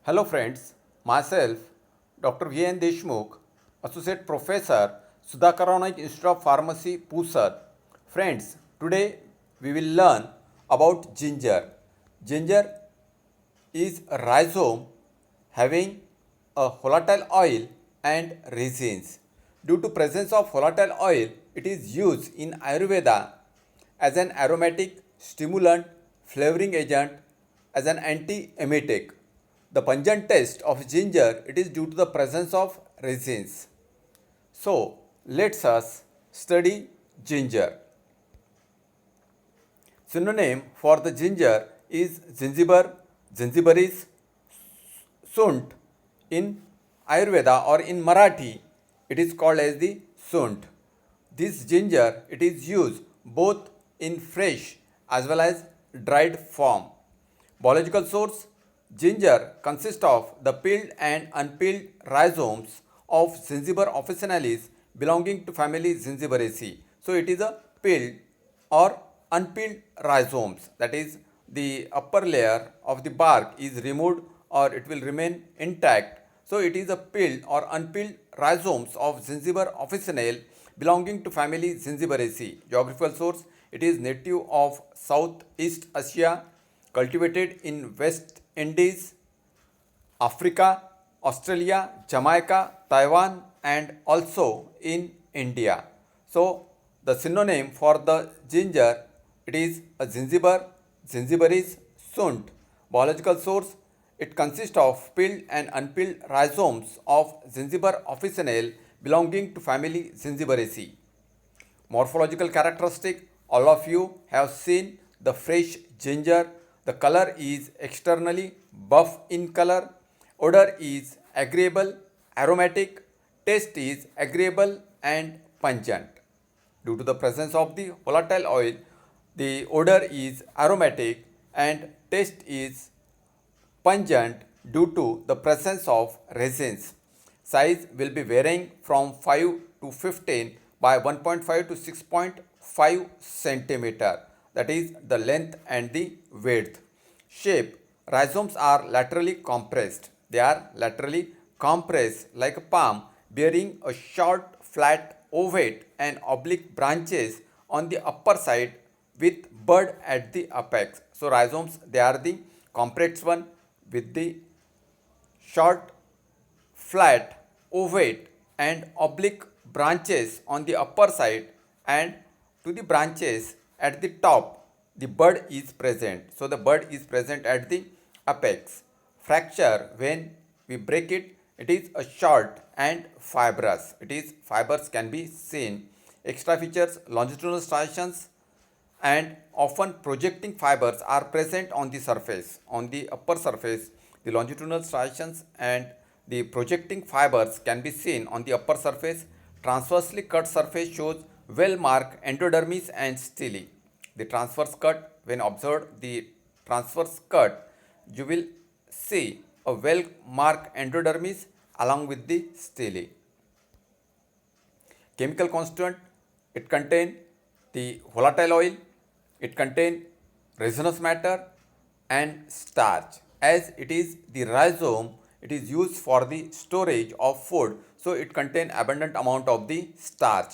Hello friends, myself Dr. V.N. Deshmukh, Associate Professor, Sudhakaranaj Institute of Pharmacy, Pusat. Friends, today we will learn about ginger. Ginger is a rhizome having a volatile oil and resins. Due to presence of volatile oil, it is used in Ayurveda as an aromatic, stimulant, flavoring agent, as an anti-emetic. The pungent taste of ginger, it is due to the presence of resins. So, let's us study ginger. Synonym for the ginger is gingiber, gingiberis, sunt. In Ayurveda or in Marathi, it is called as the sunt. This ginger, it is used both in fresh as well as dried form. Biological source: ginger consists of the peeled and unpeeled rhizomes of Zingiber officinalis belonging to family Zingiberaceae. So it is a peeled or unpeeled rhizomes, that is the upper layer of the bark is removed or it will remain intact. So it is a peeled or unpeeled rhizomes of Zingiber officinale belonging to family Zingiberaceae. Geographical source: it is native of Southeast Asia, cultivated in West Indies, Africa, Australia, Jamaica, Taiwan, and also in India. So, the synonym for the ginger, it is a gingiber, gingiberis, sunt. Biological source: it consists of peeled and unpeeled rhizomes of Zingiber officinale belonging to family Zingiberaceae. Morphological characteristic: all of you have seen the fresh ginger. The color is externally buff in color. Odor is agreeable, aromatic. Taste is agreeable and pungent. Due to the presence of the volatile oil, the odor is aromatic and taste is pungent due to the presence of resins. Size will be varying from 5 to 15 by 1.5 to 6.5 centimeter, that is the length and the width. Shape: rhizomes are laterally compressed. They are laterally compressed like a palm, bearing a short, flat, ovate and oblique branches on the upper side with bud at the apex. So rhizomes, they are the compressed one with the short, flat, ovate and oblique branches on the upper side, and to the branches at the top the bud is present. So the bud is present at the apex. Fracture: when we break it, it is a short and fibrous. It is fibers can be seen. Extra features: longitudinal striations and often projecting fibers are present on the surface. On the upper surface, the longitudinal striations and the projecting fibers can be seen on the upper surface. Transversely cut surface shows well marked endodermis and stele. The transverse cut: when observed the transverse cut, you will see a well marked endodermis along with the stele. Chemical constituent: it contain the volatile oil, it contain resinous matter and starch. As it is the rhizome, it is used for the storage of food, so it contain abundant amount of the starch.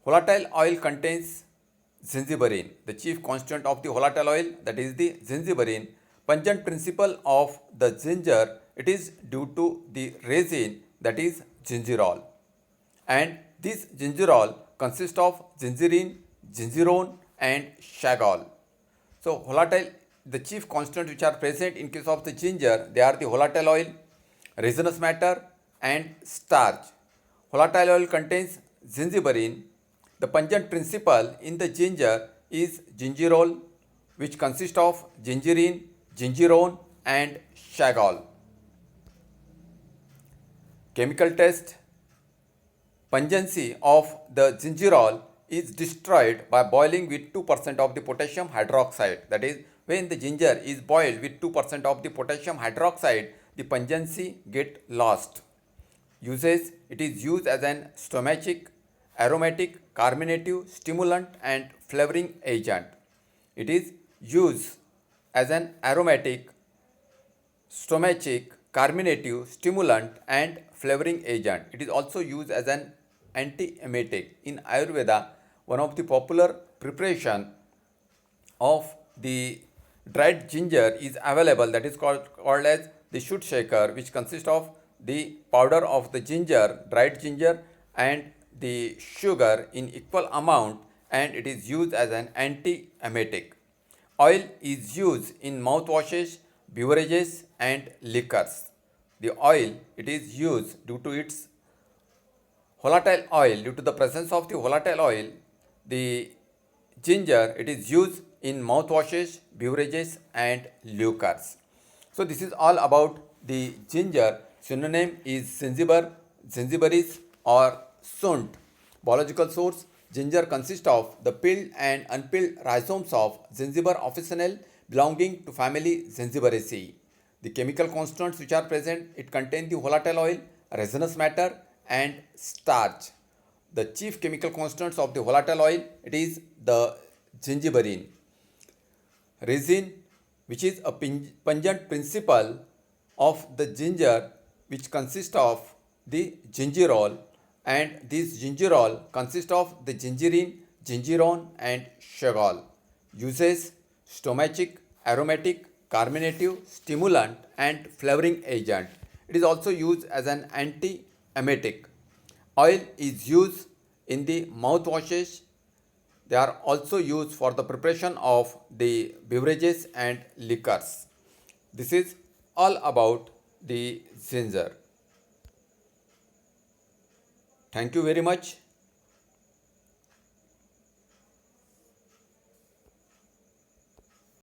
Volatile oil contains zingiberine, the chief constituent of the volatile oil, that is the zingiberine. Pungent principle of the ginger, it is due to the resin, that is gingerol, and this gingerol consists of gingerine, gingerone and shagol. So volatile, the chief constituents which are present in case of the ginger, they are the volatile oil, resinous matter and starch. Volatile oil contains gingiberine. The pungent principle in the ginger is gingerol, which consists of gingerine, gingerone and shagol. Chemical test: pungency of the gingerol is destroyed by boiling with 2% of the potassium hydroxide. That is, when the ginger is boiled with 2% of the potassium hydroxide, the pungency get lost. Uses: it is used as an stomachic, aromatic, carminative, stimulant and flavoring agent. It is used as an aromatic stomachic, carminative, stimulant, and flavoring agent. It is also used as an anti-emetic. In Ayurveda, one of the popular preparation of the dried ginger is available, that is called as the shoot shaker, which consists of the powder of the ginger, dried ginger, and the sugar in equal amount, and it is used as an anti-emetic. Oil is used in mouthwashes, beverages, and liquors. The oil, it is used due to its volatile oil. Due to the presence of the volatile oil, the ginger, it is used in mouthwashes, beverages, and liquors. So this is all about the ginger. Synonym is zingiber, zingiberis, or sunt. Biological source: ginger consists of the peeled and unpeeled rhizomes of Zingiber officinale belonging to family Zingiberaceae. The chemical constituents which are present: it contains the volatile oil, resinous matter, and starch. The chief chemical constituents of the volatile oil, it is the gingiberine. Resin, which is a pungent principle of the ginger, which consists of the gingerol, and this gingerol consists of the gingerine, gingerone, and chagol. Uses: stomachic, aromatic, carminative, stimulant, and flavoring agent. It is also used as an anti-emetic. Oil is used in the mouthwashes. They are also used for the preparation of the beverages and liquors. This is all about the ginger. Thank you very much.